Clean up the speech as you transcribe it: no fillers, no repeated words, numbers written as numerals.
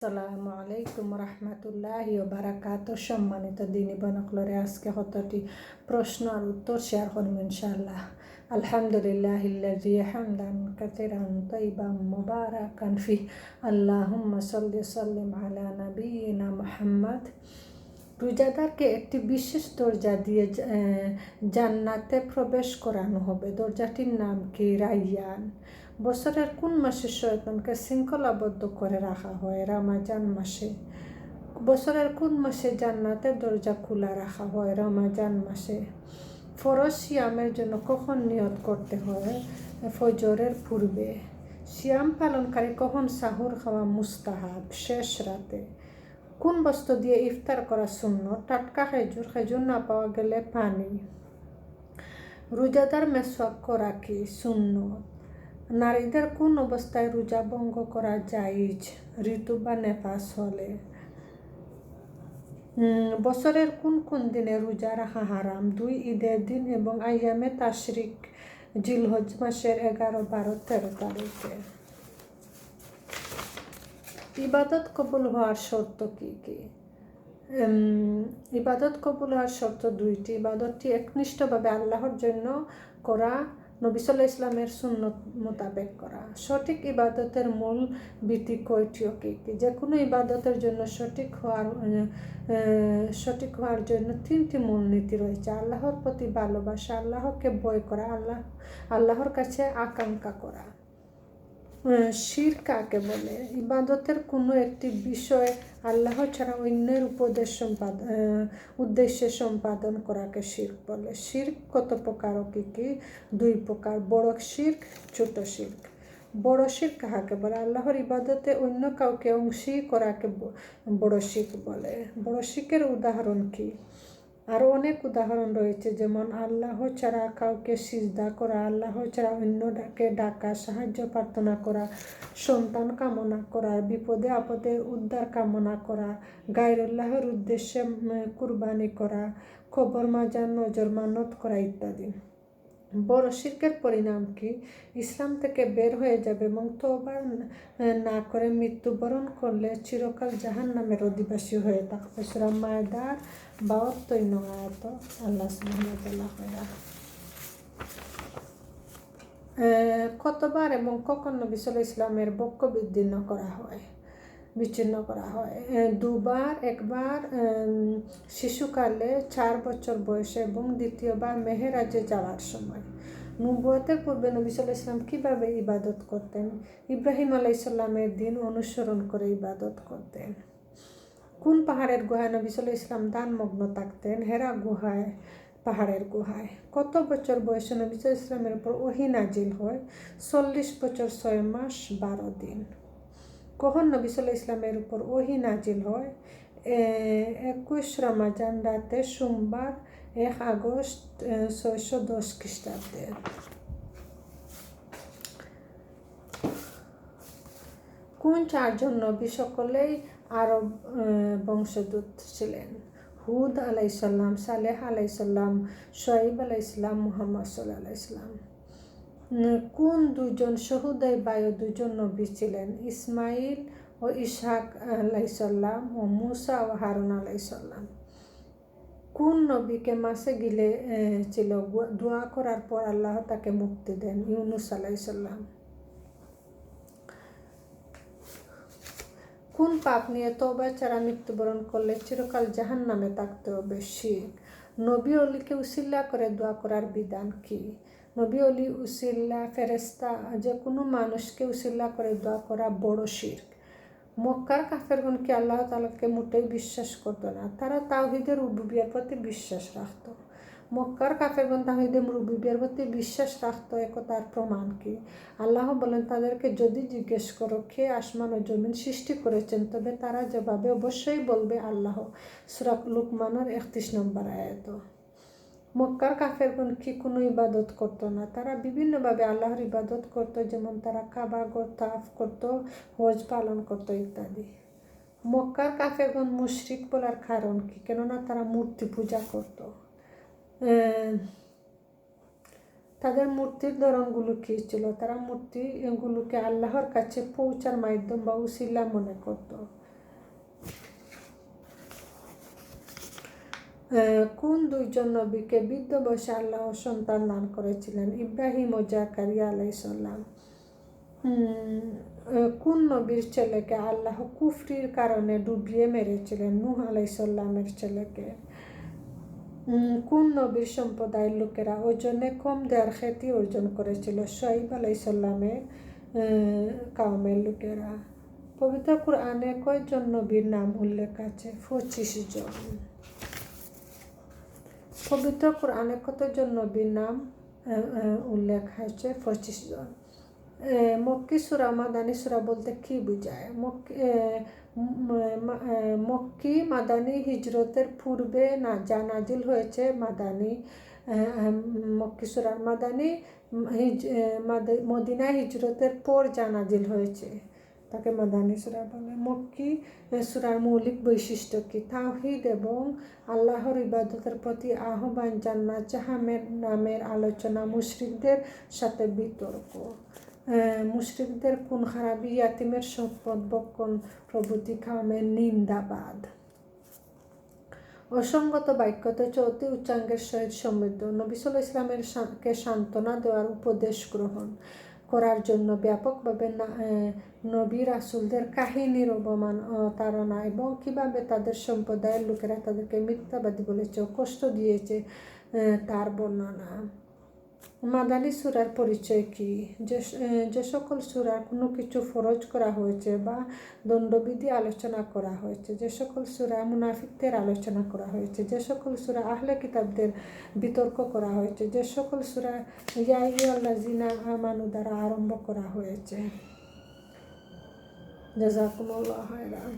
আসসালামু আলাইকুম রহমতুল্লাহি ওয়া বারাকাতুহু। সম্মানিত দিনী বনকলরে আজকে কতটি প্রশ্ন আর উত্তর শেয়ার করব ইনশাআল্লাহ। আলহামদুলিল্লাহিল্লাযী হামদান কাসীরান তাইয়িবান মুবারাকান ফি। আল্লাহুম্মা সাল্লি সাল্লিম আলা নাবিয়িনা মুহাম্মদ। রোজাদারকে একটি বিশেষ দরজা দিয়ে জান্নাতে প্রবেশ করানো হবে। দরজাটির নাম কি? রাইয়ান। বছরের কোন মাসে শয়তানকে শৃঙ্খলাবদ্ধ করে রাখা হয়? রমজান মাসে। বছরের কোন মাসে জান্নাতের দরজা খোলা রাখা হয়? রমজান মাসে। ফরজ সিয়ামের জন্য কখন নিয়ত করতে হয়? ফজরের পূর্বে। সিয়াম পালনকারী কখন সাহুর খাওয়া মুস্তাহাব? শেষ রাতে। কোন বস্তু দিয়ে ইফতার করা সুন্নত? টাটকা খেজুর, খেজুর না পাওয়া গেলে পানি। রোজাদার মেসওয়াক করা কি সুন্নত? নারীদের কোন অবস্থায় রোজা ভঙ্গ করা জায়েজ? ঋতু বা নেফাস হলে। বছরের কোন কোন দিনে রোজা রাখা হারাম? 2 ঈদের দিন এবং আইয়ামে তাশরিক, জিলহজ মাসের 11, 12, 13 তারিখে। ইবাদত কবুল হওয়ার শর্ত কি কি? ইবাদত কবুল হওয়ার শর্ত 2টি। ইবাদতটি একনিষ্ঠভাবে আল্লাহর জন্য করা, নবী সাল্লাল্লাহু আলাইহি ওয়াসাল্লামের সুন্নত মোতাবেক করা। সঠিক ইবাদতের মূল ভিত্তি কয়টি ও কি কি? যে কোনো ইবাদতের জন্য সঠিক হওয়ার জন্য 3টি মূলনীতি রয়েছে। আল্লাহর প্রতি ভালোবাসা, আল্লাহকে ভয় করা, আল্লাহর কাছে আকাঙ্ক্ষা করা। শিরক কাকে বলে? ইবাদতের কোনো একটি বিষয় আল্লাহ ছাড়া অন্যের উদ্দেশ্যে সম্পাদন করাকে শিরক বলে। শিরক কত প্রকার ও কি কি? 2 প্রকার, বড় শিরক, ছোট শিরক। বড় শিরক কাকে বলে? আল্লাহর ইবাদতে অন্য কাউকে অংশী করাকে বড় শিরক বলে। বড় শিরকের উদাহরণ কি? আরও অনেক উদাহরণ রয়েছে, যেমন আল্লাহ ছাড়া কাউকে সিজদা করা, আল্লাহ ছাড়া অন্যকে ডাকা, সাহায্য প্রার্থনা করা, সন্তান কামনা করা, বিপদে আপদে উদ্ধার কামনা করা, গায়রুল্লাহর উদ্দেশ্যে কুরবানি করা, কবর মাজার, নজর মানত করা ইত্যাদি। বড় শিরকের পরিণাম কি? ইসলাম থেকে বের হয়ে যাবে এবং তওবা না করে মৃত্যুবরণ করলে চিরকাল জাহান্নামের অধিবাসী হয়ে থাকবে। সূরা মায়দার 72 নং আয়াত। আল্লাহ সুবহানাহু ওয়া তাআলা কতবার এবং কখন নবী সাল্লাল্লাহু আলাইহি ওয়াসাল্লামের বক্ষ বিচ্ছিন্ন করা হয়? 2 বার। একবার শিশুকালে 4 বছর বয়সে এবং দ্বিতীয়বার মেহেরাজে যাওয়ার সময়। নবুয়তের পূর্বে নবী সাল্লাল্লাহু আলাইহি ওয়াসাল্লাম কীভাবে ইবাদত করতেন? ইব্রাহিম আলাইহিস সালামের দিন অনুসরণ করে ইবাদত করতেন। কোন পাহাড়ের গুহায় নবী সাল্লাল্লাহু আলাইহি ওয়াসাল্লাম ধ্যানমগ্ন থাকতেন? হেরা পাহাড়ের গুহায়। কত বছর বয়সে নবী সাল্লাল্লাহু আলাইহি ওয়াসাল্লামের উপর ওহী নাজিল হয়? 40 বছর 6 মাস 12 দিন। কখন নবী সাল্লাল্লাহু আলাইহি ওয়াসাল্লামের উপর ওহী নাজিল হয়? 21 রমজান রাতে, সোমবার, 1 আগস্ট 610 খ্রিস্টাব্দে। কোন 4 জন নবী সকলেই আরব বংশোদ্ভূত ছিলেন? হুদ আলাইহিস সালাম, সালেহ আলাইহিস সালাম, শুআয়ব আলাইহিস সালাম, মুহাম্মদ সাল্লাল্লাহু আলাইহি ওয়াসাল্লাম। কোন 2 জন সহোদর ভাই 2 জন নবী ছিলেন? ইসমাইল ও ইসহাক আলাইহিস সালাম ও মুসা ও হারুন আলাইহিস সালাম। কোন নবীকে মাছে গিলে ছিল? দোয়া করার পর আল্লাহ তাকে মুক্তি দেন? ইউনুস আলাইহিস সালাম। কোন পাপ নিয়ে তওবা ছাড়া মৃত্যুবরণ করলে চিরকাল জাহান্নামে থাকতে হবে? শিরক। নবী ওলিকে উসিলা করে দোয়া করার বিধান কি? নবী ওলি, উসিলা, ফেরেশতা, যে কোনো মানুষকে উসিলা করে দোয়া করা বড় শিরক। মক্কার কাফেরগণ কি আল্লাহ তাআলাকে মোটেই বিশ্বাস করত না? তারা তাওহীদের রুবুবিয়্যার প্রতি বিশ্বাস রাখত। মক্কার কাফেরগণ তাওহীদের রুবুবিয়্যার প্রতি বিশ্বাস রাখত, একথার প্রমাণ কি? আল্লাহ বলেন, তাদেরকে যদি জিজ্ঞেস করো কে আসমান ও জমিন সৃষ্টি করেছেন, তবে তারা জবাবে অবশ্যই বলবে আল্লাহ। সূরা লুকমানের 31 নম্বর আয়াত। মক্কার কাফেরগণ কি কোনো ইবাদত করতো না? তারা বিভিন্নভাবে আল্লাহর ইবাদত করত, যেমন তারা কাবা ঘর তাওয়াফ করত, হজ পালন করত ইত্যাদি। মক্কার কাফেরগণ মুশরিক বলার কারণ কি? কেননা তারা মূর্তি পূজা করত। তাদের মূর্তির ধরনগুলো কী ছিল? তারা মূর্তিগুলোকে আল্লাহর কাছে পৌঁছার মাধ্যম বা উসিলা মনে করত। কোন দুইজন নবীকে বৃদ্ধ বয়সে আল্লাহ সন্তান দান করেছিলেন? ইব্রাহিম ও জাকারিয়া আলাইহিসসালাম। কোন নবীর ছেলেকে আল্লাহ কুফরির কারণে ডুবিয়ে মেরেছিলেন? নূহ আলাইহিসসালামের ছেলেকে। কোন নবীর সম্প্রদায়ের লোকেরা ওজনে কম দেওয়ার খ্যাতি অর্জন করেছিল? শুআয়ব আলাইহিসসালামের কাওমের লোকেরা। পবিত্র কুরআনে কয়জন নবীর নাম উল্লেখ আছে? 25 জন। পবিত্র কুরআনে কতজন নবীর নাম উল্লেখ আছে? 25 জন। মক্কি সূরা মাদানী সূরা বলতে কি বোঝায়? মক্কি মাদানী হিজরতের পূর্বে যা নাজিল হয়েছে মাদানী মক্কি সূরা। মাদানী মদিনায় হিজরতের পর যা নাজিল হয়েছে তাকে মাদানী সূরা বলে। মক্কি সূরার মৌলিক বৈশিষ্ট্য কি? তাওহীদ এবং আল্লাহর ইবাদতের প্রতি আহ্বান, জান্নাত জাহান্নামের নামের আলোচনা, মুশরিকদের সাথে বিতর্ক, মুশরিকদের খুন খারাপি, ইয়াতিমের সম্পদ বক্ষণ প্রভৃতি, কাওমের নিন্দাবাদ। অসঙ্গত বাক্যতে অতি উচ্চাঙ্গের সহিত সমৃদ্ধ। নবী সাল্লাল্লাহু আলাইহি ওয়াসাল্লামকে সান্ত্বনা দেওয়ার উপদেশ গ্রহণ করার জন্য ব্যাপকভাবে নবী রাসূলদের কাহিনীর অবতারণা এবং কীভাবে তাদের সম্প্রদায়ের লোকেরা তাদেরকে মিথ্যাবাদী বলেছে ও কষ্ট দিয়েছে তার বর্ণনা। মাদানী সূরার পরিচয় কি? যে সকল সূরা কোনো কিছু ফরজ করা হয়েছে বা দণ্ডবিধি আলোচনা করা হয়েছে, যে সকল সূরা মুনাফিকদের আলোচনা করা হয়েছে, যে সকল সূরা আহলে কিতাবদের বিতর্ক করা হয়েছে, যে সকল সূরা ইয়া আইয়ুহাল্লাযীনা আমানু দ্বারা আরম্ভ করা হয়েছে। জাযাকুমুল্লাহু খায়রান।